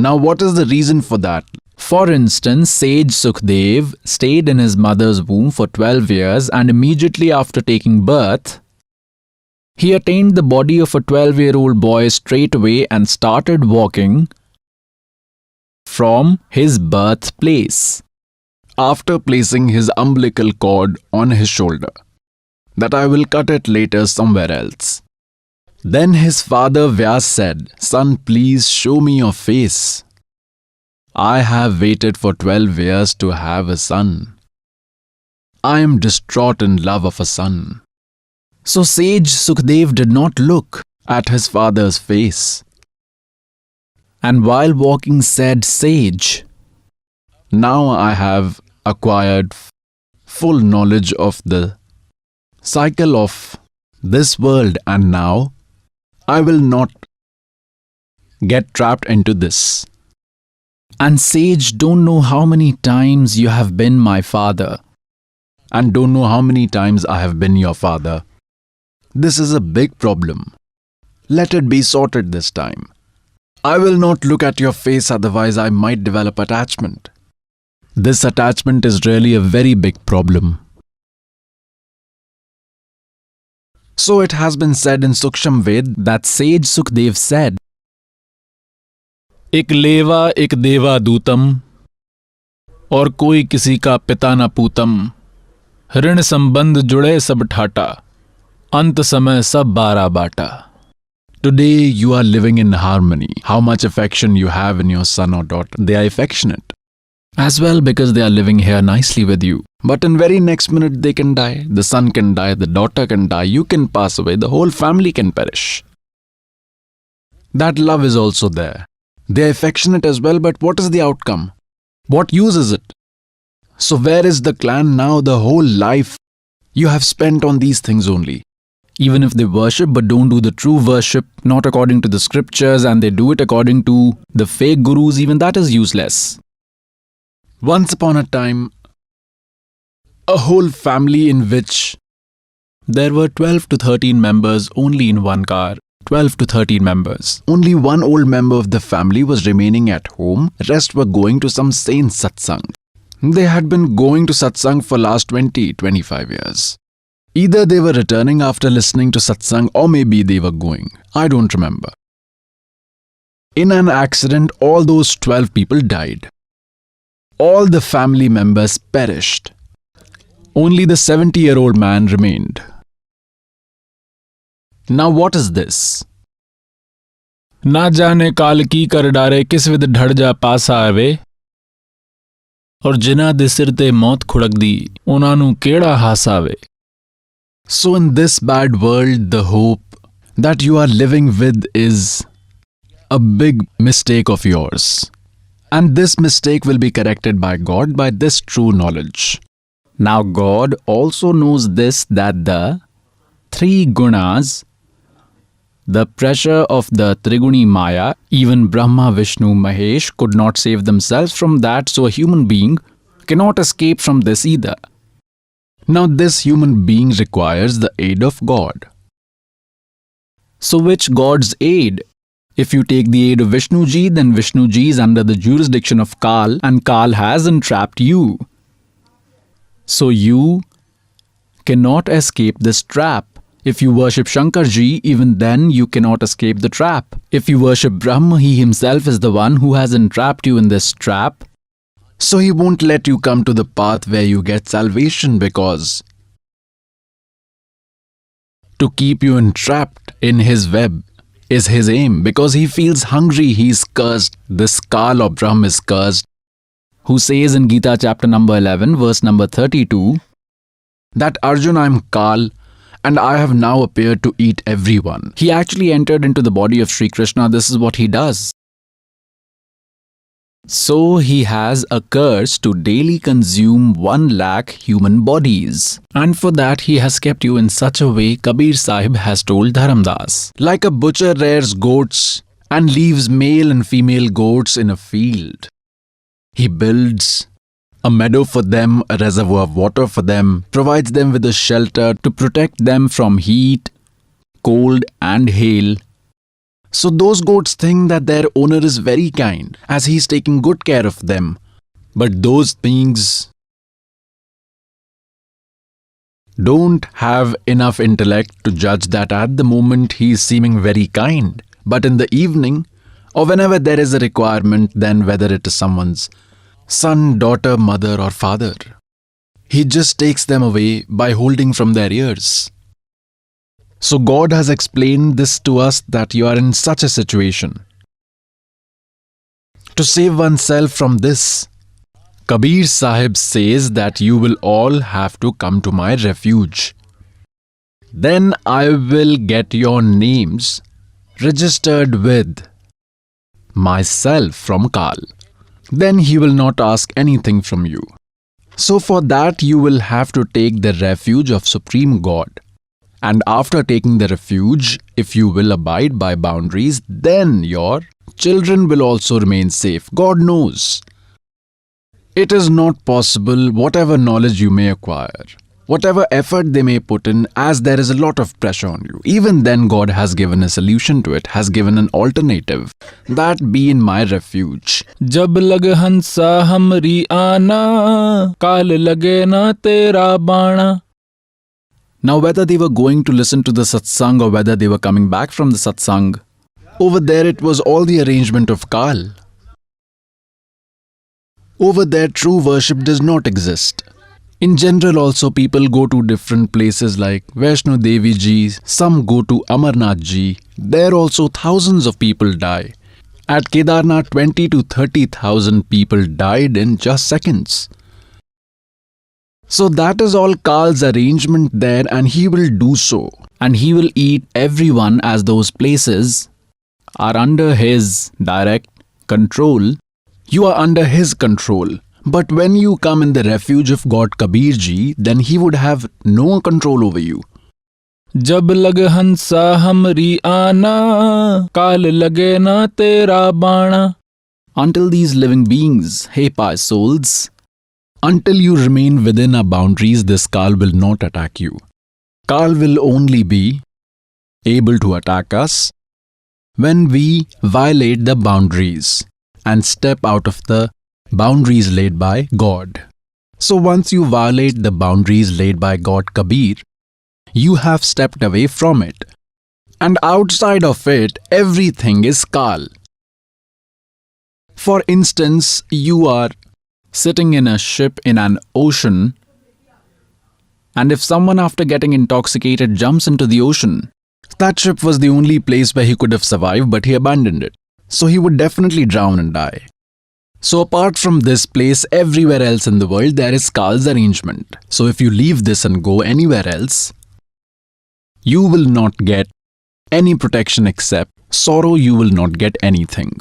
Now what is the reason for that? For instance, sage Sukhdev stayed in his mother's womb for 12 years and immediately after taking birth, he attained the body of a 12-year-old boy straight away and started walking from his birthplace. After placing his umbilical cord on his shoulder, that I will cut it later somewhere else. Then his father Vyas said, "Son, please show me your face. I have waited for 12 years to have a son. I am distraught in love of a son." So sage Sukhdev did not look At his father's face, and while walking said, "Sage, now I have acquired full knowledge of the cycle of this world, and now I will not get trapped into this. and sage, don't know how many times you have been my father." And don't know how many times I have been your father. This is a big problem. Let it be sorted this time. I will not look at your face, otherwise I might develop attachment. This attachment is really a very big problem. So it has been said in Suksham Ved That sage Sukhdev said, एक लेवा एक देवा दूतम और कोई किसी का पिता न पूतम, ऋण संबंध जुड़े सब ठाटा, अंत समय सब बारा बाटा. Today you are living in harmony. How much affection you have in your son or daughter. They are affectionate. as well because they are living here nicely with you. But in very next minute they can die. The son can die, the daughter can die, you can pass away, the whole family can perish. That love is also there. They are affectionate as well, but what is the outcome? What use is it? So where is the clan now? The whole life you have spent on these things only. Even if they worship but don't do the true worship, not according to the scriptures, and they do it according to the fake gurus, even that is useless. Once upon a time, a whole family in which There were 12 to 13 members only in one car. 12 to 13 members. only one old member of the family was remaining at home, rest were going to some saint satsang. They had been going to satsang for last 20-25 years. Either they were returning after listening to satsang or maybe they were going. I don't remember. In an accident, all those 12 people died. All the family members perished. Only the 70-year-old man remained. Now what is this? ना जाने काल की कर डारे किस with ढड़ जा पास आवे और जिन्हां दे सिर ते मौत खुड़क दी उन्हां नूं केड़ा हास आवे. So in this bad world, the hope that you are living with is a big mistake of yours. And this mistake will be corrected by God by this true knowledge. Now God also knows this, that the three gunas, the pressure of the Triguni Maya, even Brahma, Vishnu, Mahesh could not save themselves from that, so a human being cannot escape from this either. Now this human being requires the aid of God. So which God's aid? If you take the aid of Vishnu Ji, then Vishnu Ji is under the jurisdiction of Kal, and Kal has entrapped you. So you cannot escape this trap. If you worship Shankar Ji, even then you cannot escape the trap. If you worship Brahma, he himself is the one who has entrapped you in this trap. So he won't let you come to the path where you get salvation, because to keep you entrapped in his web is his aim, because he feels hungry, he is cursed. This Kal or Brahm is cursed, Who says in Gita chapter number 11, verse number 32, that Arjuna, I am Kal and I have now appeared to eat everyone. he actually entered into the body of Sri Krishna. This is what he does. So he has a curse to daily consume 1 lakh human bodies. And for that he has kept you in such a way, Kabir Sahib has told Dharamdas. Like a butcher rears goats and leaves male and female goats in a field. He builds a meadow for them, a reservoir of water for them, provides them with a shelter To protect them from heat, cold and hail. So those goats think that their owner is very kind as he is taking good care of them. But those beings don't have enough intellect to judge that at the moment he is seeming very kind. But in the evening, or whenever there is a requirement, then whether it is someone's son, daughter, mother or father, he just takes them away by holding from their ears. So God has explained this to us that you are in such a situation. To save oneself from this, Kabir Sahib says that you will all have to come to my refuge. Then I will get your names registered with myself from Kal. Then he will not ask anything from you. So for that you will have to take the refuge of Supreme God. And after taking the refuge, if you will abide by boundaries, then your children will also remain safe. God knows. It is not possible, whatever knowledge you may acquire, whatever effort they may put in, as there is a lot of pressure on you. Even then God has given a solution to it, has given an alternative. That be in my refuge. जब लग हंसा हमरी आना काल लगे ना तेरा बाणा. Now, whether they were going to listen to the satsang or whether they were coming back from the satsang, Over there it was all the arrangement of Kal. Over there true worship does not exist. In general also people go to different places like Vaishno Devi Ji, some go to Amarnath Ji. There also thousands of people die. At Kedarnath 20 to 30,000 people died in just seconds. So that is all Kal's arrangement there, and he will do so. and he will eat everyone as those places are under his direct control. You are under his control. But when you come in the refuge of God Kabir Ji, then he would have no control over you. जब लग हंसा हमरी आना काल लगे ना तेरा बाणा. Until these living beings, hey pious souls, Until you remain within our boundaries, this Kal will not attack you. Kal will only be able to attack us when we violate the boundaries and step out of the boundaries laid by God. So once you violate the boundaries laid by God Kabir, you have stepped away from it. And outside of it, everything is Kal. For instance, you are sitting in a ship in an ocean, and if someone after getting intoxicated jumps into the ocean, that ship was the only place where he could have survived, but he abandoned it. So he would definitely drown and die. So apart from this place, everywhere else in the world, there is Kal's arrangement. So if you leave this and go anywhere else, you will not get any protection except sorrow. You will not get anything.